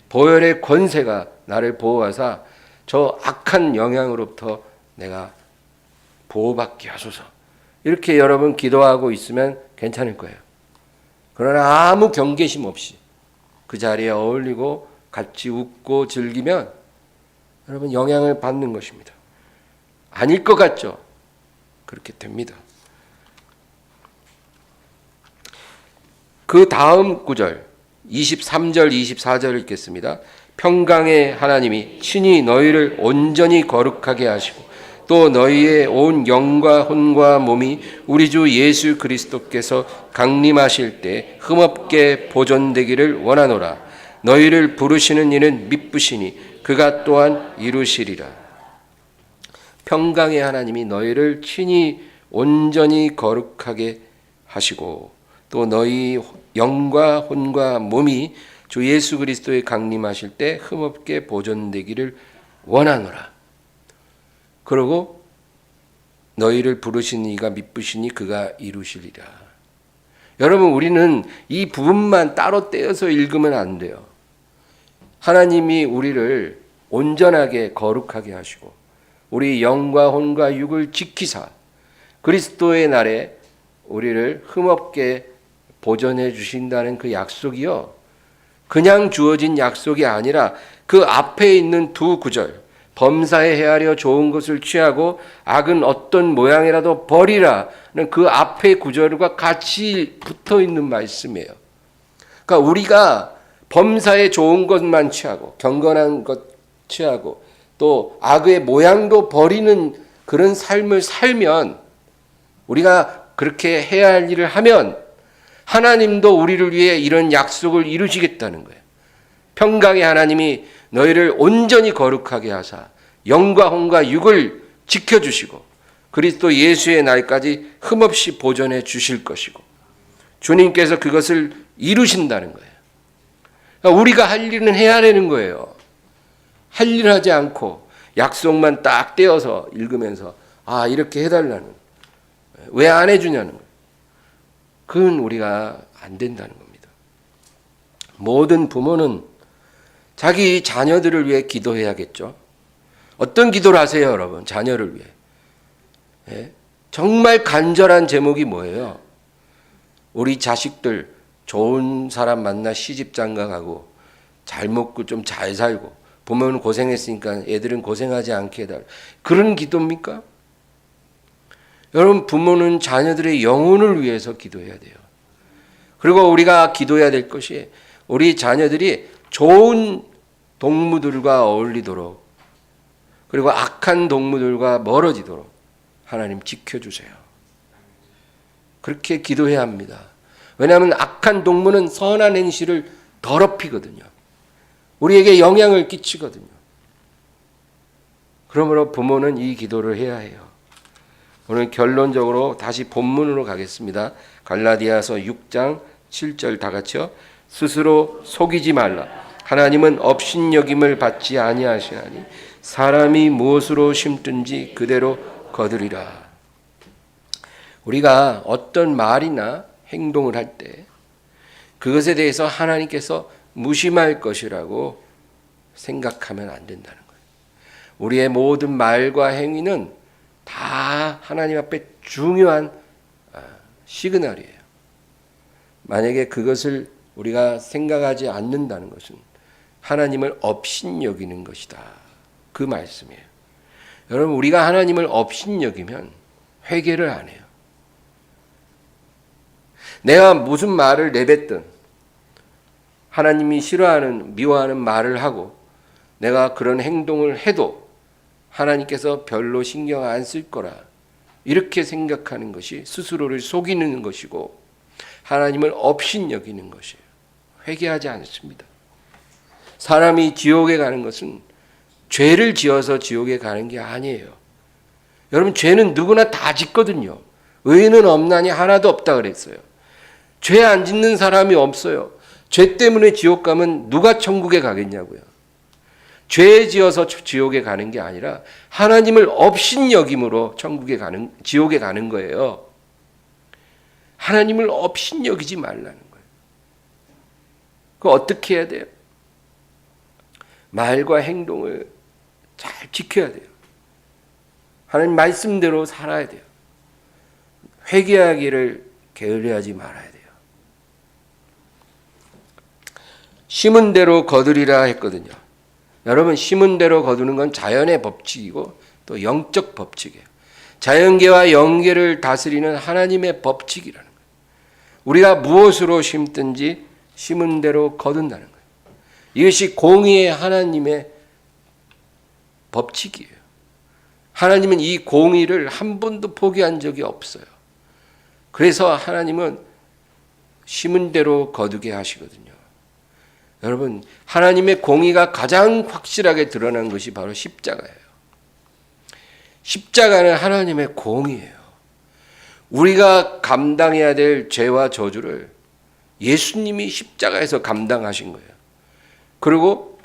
보혈의 권세가 나를 보호하사 저 악한 영향으로부터 내가 보호받게 하소서. 이렇게 여러분 기도하고 있으면 괜찮을 거예요. 그러나 아무 경계심 없이 그 자리에 어울리고 같이 웃고 즐기면 여러분 영향을 받는 것입니다. 아닐 것 같죠? 그렇게 됩니다. 그 다음 구절 23절 24절 읽겠습니다. 평강의 하나님이 친히 너희를 온전히 거룩하게 하시고 또 너희의 온 영과 혼과 몸이 우리 주 예수 그리스도께서 강림하실 때 흠없게 보존되기를 원하노라. 너희를 부르시는 이는 미쁘시니 그가 또한 이루시리라. 평강의 하나님이 너희를 친히 온전히 거룩하게 하시고 또 너희 영과 혼과 몸이 주 예수 그리스도의 강림하실 때 흠없게 보존되기를 원하노라. 그러고 너희를 부르신 이가 미쁘시니 그가 이루시리라. 여러분, 우리는 이 부분만 따로 떼어서 읽으면 안 돼요. 하나님이 우리를 온전하게 거룩하게 하시고 우리 영과 혼과 육을 지키사 그리스도의 날에 우리를 흠없게 보존해 주신다는 그 약속이요, 그냥 주어진 약속이 아니라 그 앞에 있는 두 구절, 범사에 헤아려 좋은 것을 취하고 악은 어떤 모양이라도 버리라는 그 앞에 구절과 같이 붙어 있는 말씀이에요. 그러니까 우리가 범사에 좋은 것만 취하고 경건한 것 취하고 또 악의 모양도 버리는 그런 삶을 살면, 우리가 그렇게 해야 할 일을 하면 하나님도 우리를 위해 이런 약속을 이루시겠다는 거예요. 평강의 하나님이 너희를 온전히 거룩하게 하사 영과 혼과 육을 지켜주시고 그리스도 예수의 날까지 흠없이 보존해 주실 것이고 주님께서 그것을 이루신다는 거예요. 그러니까 우리가 할 일은 해야 되는 거예요. 할 일을 하지 않고 약속만 딱 떼어서 읽으면서 이렇게 해달라는, 왜 안 해주냐는 거예요. 그건 우리가 안 된다는 겁니다. 모든 부모는 자기 자녀들을 위해 기도해야겠죠. 어떤 기도를 하세요, 여러분? 자녀를 위해. 정말 간절한 제목이 뭐예요? 우리 자식들 좋은 사람 만나 시집 장가 가고 잘 먹고 좀 잘 살고, 부모는 고생했으니까 애들은 고생하지 않게 해달라. 그런 기도입니까? 여러분, 부모는 자녀들의 영혼을 위해서 기도해야 돼요. 그리고 우리가 기도해야 될 것이 우리 자녀들이 좋은 동무들과 어울리도록, 그리고 악한 동무들과 멀어지도록 하나님 지켜주세요. 그렇게 기도해야 합니다. 왜냐하면 악한 동무는 선한 행실을 더럽히거든요. 우리에게 영향을 끼치거든요. 그러므로 부모는 이 기도를 해야 해요. 오늘 결론적으로 다시 본문으로 가겠습니다. 갈라디아서 6장 7절 다 같이요. 스스로 속이지 말라. 하나님은 업신여김을 받지 아니하시나니 사람이 무엇으로 심든지 그대로 거두리라. 우리가 어떤 말이나 행동을 할 때 그것에 대해서 하나님께서 무심할 것이라고 생각하면 안 된다는 거예요. 우리의 모든 말과 행위는 다 하나님 앞에 중요한 시그널이에요. 만약에 그것을 우리가 생각하지 않는다는 것은 하나님을 업신여기는 것이다. 그 말씀이에요. 여러분, 우리가 하나님을 업신여기면 회개를 안 해요. 내가 무슨 말을 내뱉든 하나님이 싫어하는, 미워하는 말을 하고 내가 그런 행동을 해도 하나님께서 별로 신경 안 쓸 거라, 이렇게 생각하는 것이 스스로를 속이는 것이고 하나님을 업신여기는 것이에요. 회개하지 않습니다. 사람이 지옥에 가는 것은 죄를 지어서 지옥에 가는 게 아니에요. 여러분, 죄는 누구나 다 짓거든요. 의인은 없나니 하나도 없다 그랬어요. 죄 안 짓는 사람이 없어요. 죄 때문에 지옥 가면 누가 천국에 가겠냐고요. 죄 지어서 지옥에 가는 게 아니라 하나님을 업신여김으로 지옥에 가는 거예요. 하나님을 업신여기지 말라는 거예요. 그거 어떻게 해야 돼요? 말과 행동을 잘 지켜야 돼요. 하나님 말씀대로 살아야 돼요. 회개하기를 게을리하지 말아야 돼요. 심은 대로 거두리라 했거든요. 여러분, 심은 대로 거두는 건 자연의 법칙이고 또 영적 법칙이에요. 자연계와 영계를 다스리는 하나님의 법칙이라는 거예요. 우리가 무엇으로 심든지 심은 대로 거둔다는 거예요. 이것이 공의의 하나님의 법칙이에요. 하나님은 이 공의를 한 번도 포기한 적이 없어요. 그래서 하나님은 심은 대로 거두게 하시거든요. 여러분, 하나님의 공의가 가장 확실하게 드러난 것이 바로 십자가예요. 십자가는 하나님의 공의예요. 우리가 감당해야 될 죄와 저주를 예수님이 십자가에서 감당하신 거예요. 그리고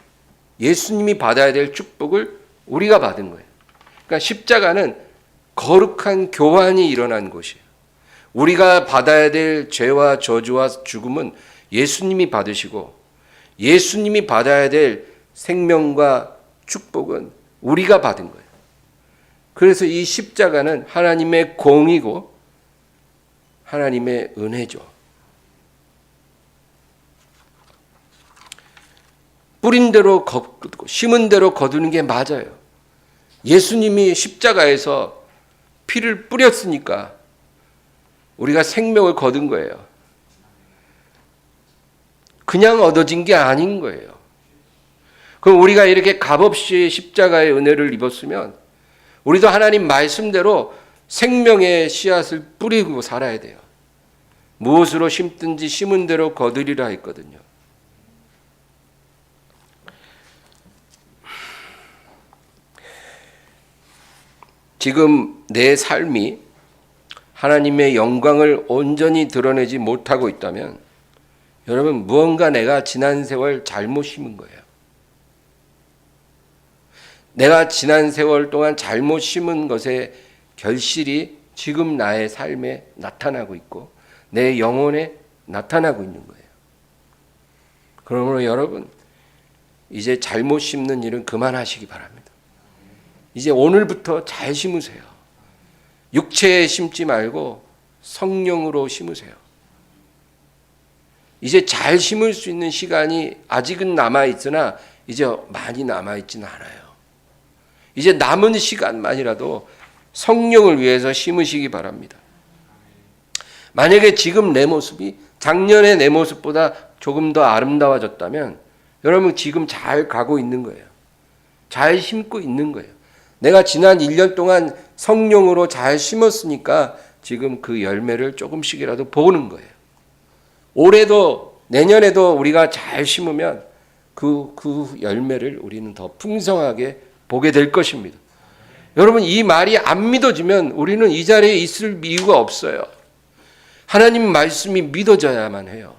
예수님이 받아야 될 축복을 우리가 받은 거예요. 그러니까 십자가는 거룩한 교환이 일어난 곳이에요. 우리가 받아야 될 죄와 저주와 죽음은 예수님이 받으시고 예수님이 받아야 될 생명과 축복은 우리가 받은 거예요. 그래서 이 십자가는 하나님의 공이고 하나님의 은혜죠. 뿌린 대로 거두고 심은 대로 거두는 게 맞아요. 예수님이 십자가에서 피를 뿌렸으니까 우리가 생명을 거둔 거예요. 그냥 얻어진 게 아닌 거예요. 그럼 우리가 이렇게 값없이 십자가의 은혜를 입었으면 우리도 하나님 말씀대로 생명의 씨앗을 뿌리고 살아야 돼요. 무엇으로 심든지 심은 대로 거두리라 했거든요. 지금 내 삶이 하나님의 영광을 온전히 드러내지 못하고 있다면 여러분, 무언가 내가 지난 세월 잘못 심은 거예요. 내가 지난 세월 동안 잘못 심은 것의 결실이 지금 나의 삶에 나타나고 있고 내 영혼에 나타나고 있는 거예요. 그러므로 여러분, 이제 잘못 심는 일은 그만하시기 바랍니다. 이제 오늘부터 잘 심으세요. 육체에 심지 말고 성령으로 심으세요. 이제 잘 심을 수 있는 시간이 아직은 남아있으나 이제 많이 남아있지는 않아요. 이제 남은 시간만이라도 성령을 위해서 심으시기 바랍니다. 만약에 지금 내 모습이 작년의 내 모습보다 조금 더 아름다워졌다면 여러분, 지금 잘 가고 있는 거예요. 잘 심고 있는 거예요. 내가 지난 1년 동안 성령으로 잘 심었으니까 지금 그 열매를 조금씩이라도 보는 거예요. 올해도 내년에도 우리가 잘 심으면 그 열매를 우리는 더 풍성하게 보게 될 것입니다. 여러분, 이 말이 안 믿어지면 우리는 이 자리에 있을 이유가 없어요. 하나님 말씀이 믿어져야만 해요.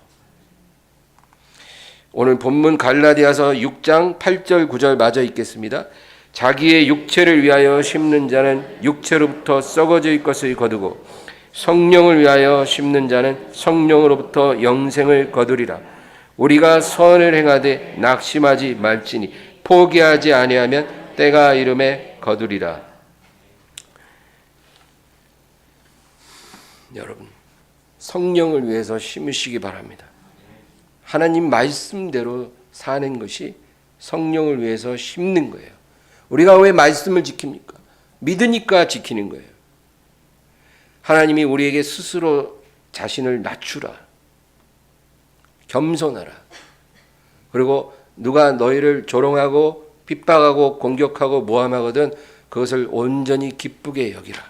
오늘 본문 갈라디아서 6장 8절 9절 마저 읽겠습니다. 자기의 육체를 위하여 심는 자는 육체로부터 썩어질 것을 거두고 성령을 위하여 심는 자는 성령으로부터 영생을 거두리라. 우리가 선을 행하되 낙심하지 말지니 포기하지 아니하면 때가 이름에 거두리라. 여러분, 성령을 위해서 심으시기 바랍니다. 하나님 말씀대로 사는 것이 성령을 위해서 심는 거예요. 우리가 왜 말씀을 지킵니까? 믿으니까 지키는 거예요. 하나님이 우리에게 스스로 자신을 낮추라, 겸손하라. 그리고 누가 너희를 조롱하고 핍박하고 공격하고 모함하거든 그것을 온전히 기쁘게 여기라.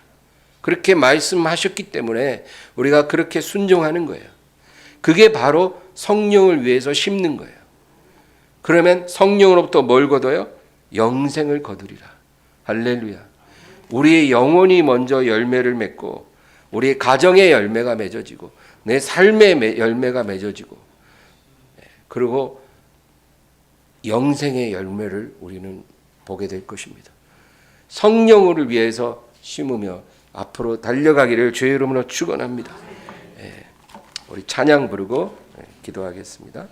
그렇게 말씀하셨기 때문에 우리가 그렇게 순종하는 거예요. 그게 바로 성령을 위해서 심는 거예요. 그러면 성령으로부터 뭘 거둬요? 영생을 거두리라. 할렐루야. 우리의 영혼이 먼저 열매를 맺고 우리의 가정의 열매가 맺어지고 내 삶의 열매가 맺어지고 그리고 영생의 열매를 우리는 보게 될 것입니다. 성령을 위해서 심으며 앞으로 달려가기를 주의 이름으로 축원합니다. 우리 찬양 부르고 기도하겠습니다.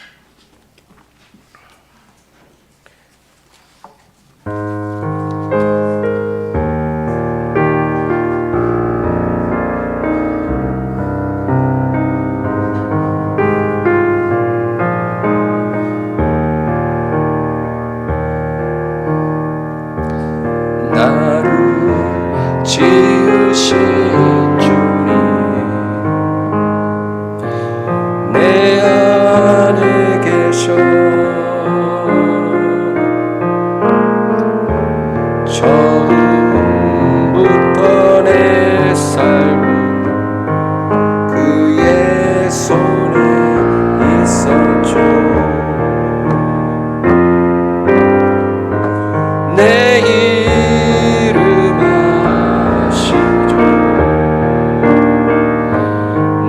나를 지으신 주님 내 안에 계셔 처음부터 내 삶은 그의 손에 있었죠. 내 이름 아시죠.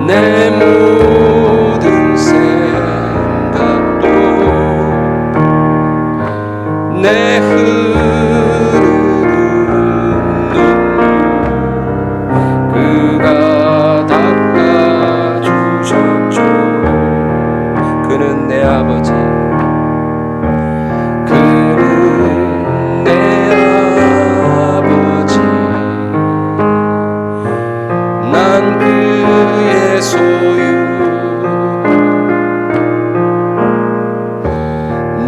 내 모든 생각도 내 흐르는 눈물 그가 닦아주셨죠. 그는 내 아버지 난 그의 소유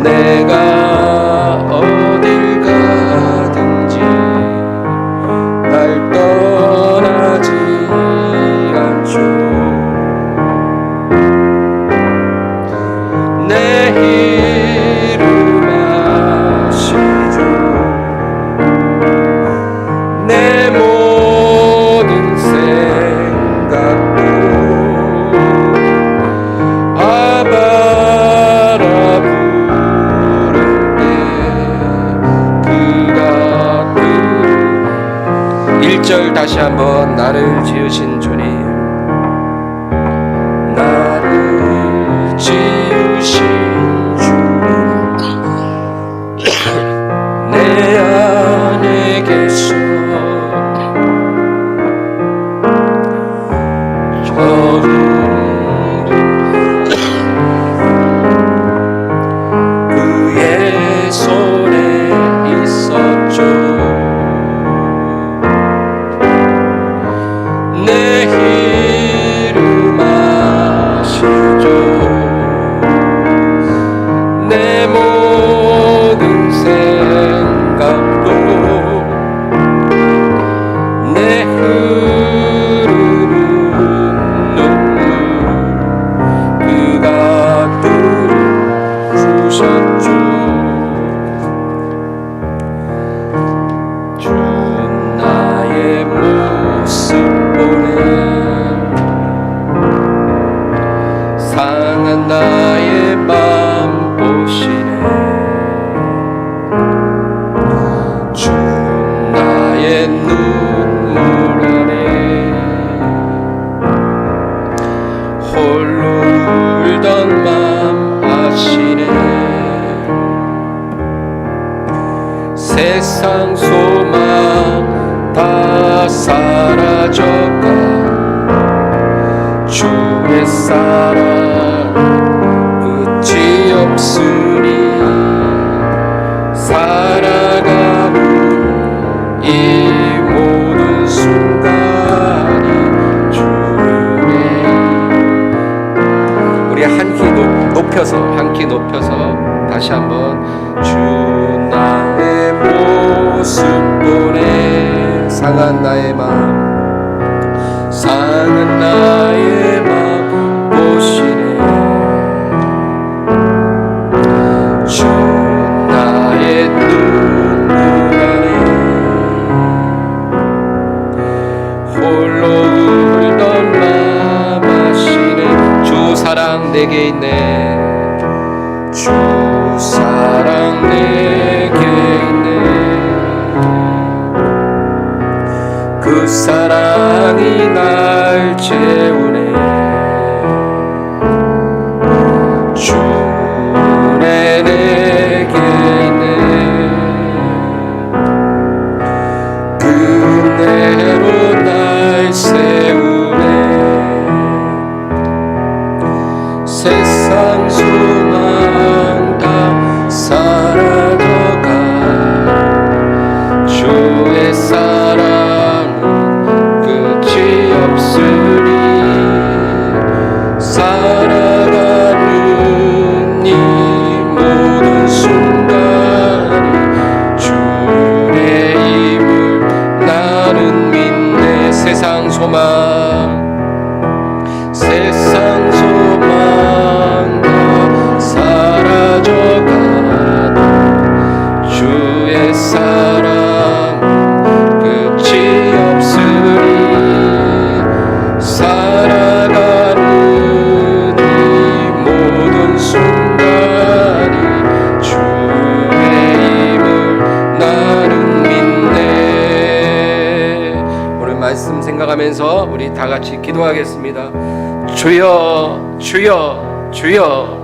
내가 어딜 가든지 날 떠나지 않죠. 내 이름 아시죠. 내 모든 생각도 아바라 부를 때 그가 들을 1절 다시 한번 나를 지으신 주님 나를 지으신 주님 내 안에 계셔 그의 손에 있었죠. 내 이름 아시죠. 내 모든 생각도 내 흐르는 눈물 그가 들어주셨죠. 주 나의 모습 보네 상한 나의 맘 보시네 주 나의 눈물 안에 홀로 울던 맘 아시네 세상 소망 다 사라져가 주의 사랑 끝이 없으니 살아가는 이 모든 순간이 주의 높여서 한 키 높여서 다시 한번 주 나의 모습 보네 상한 나의 마음 상한 나의 마음 보시네 주 나의 눈물 안에 홀로 울던 맘 아시네 주 사랑 내게 있네 주 사랑 내게 있네 그 사랑이 날 채우네 주내 내게 있네 그대로 날 세우네 세상 소망 다 사라져가 주의 사랑은 끝이 없으니 살아가는 이 모든 순간이 주의 힘을 나는 믿네 세상 소망 세상 소망 다 사라져가도 주의 사랑 끝이 없으니 살아가는 이 모든 순간이 주의 힘을 나는 믿네 오늘 말씀 생각하면서 우리 다 같이 기도하겠습니다 주여 주여 주여